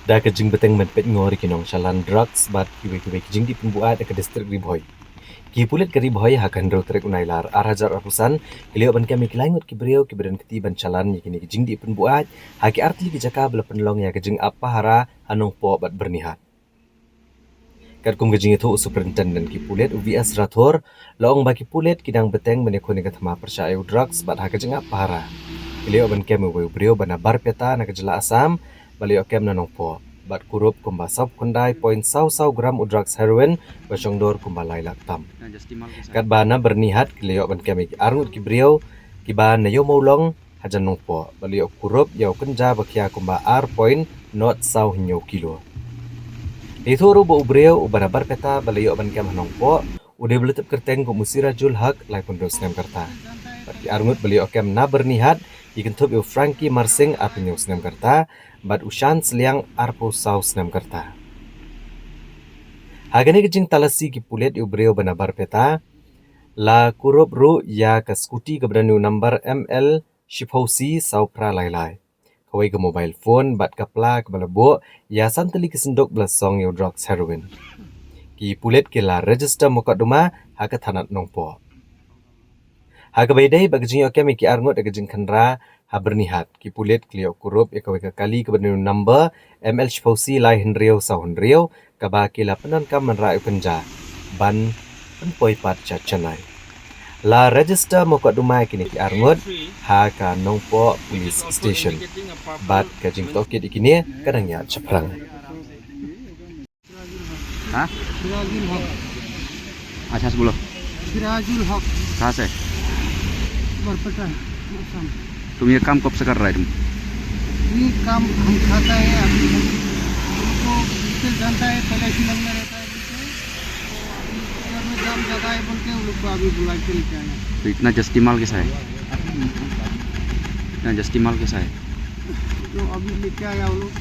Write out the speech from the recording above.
Da kejing beteng menpet ngori kinong shalan drugs bat kiwe kejing di pembuat ke distrik Riboy. Ki pulit ke Riboy hakan ro trek unailar arajar apusan kelio ban kami kilangut kibriau kibren keti ban shalan yakini kejing di pembuat haki artli kijaka bela penlong ya kejing apa hara anong po bat bernihat. Kat kum kejing itu superintendent ki pulit UVS Rathor loong baki pulit kidang beteng menekuni katma percaya drugs bat hak kejing apa hara. Kelio ban kami brio ban bar peta na kejela asam balio kem nanong po. Bat kurup kumba sop kundai point sau gram drugs heroin basongdor kumba lailak tam. Kat bana bernihat kelio ban kami arngut kibrio kiba na yo maulong hajan nong po. Balio kurup yau kenja bakia kumba ar point not sau hinyo kilo. Itu rubo ubriau ubana bar peta balio ban kem hanong po. Udah beletep kerteng ko musira jul hak lai pundos nem kerta. Bagi arngut balio kem na bernihat ikentup yo Frankie Marsing apinyo snem kerta. Bat ushan seliang arpo sau snem kerta. Hagane kejing talasi ki pulet yu breu banabar peta. La kurup ru ya ke skuti ke beranu number ML Shiphosi sau pra lai. Kawai ke mobile phone bat kapla ke balabo ya santeli ke sendok belasong yu drugs heroin. Ki pulet ke la register muka duma hakat hanat nongpo. Haga baidai bagajing yo kami ki arngut agajing khandra ha bernihat ki pulit kliok kurup ya kawai kali ke beranu number ML Shiphosi lai henriau sau henriau kaba kila penan kam menra penja ban penpoi pat chanai. La register muka dumai kini ki arngut ha ka nongpo police station. Bat kajing tokit ikini kadang ya ceprang. हाँ सिराजुल हक अच्छा से बोलो सिराजुल हक कहाँ से बरपटा असम। तुम ये काम कब से कर रहे हो तुम ये काम हम खाता है अभी उनको डिटेल जानता है पहले फिल्म में रहता है बोलते तो अभी घर में जाम ज़्यादा है बोलते उन लोग को अभी बुला के लेके आए तो इतना जस्ती माल कैसा है इतना जस्ती माल कैसा है तो अभी लेके आया वो लोग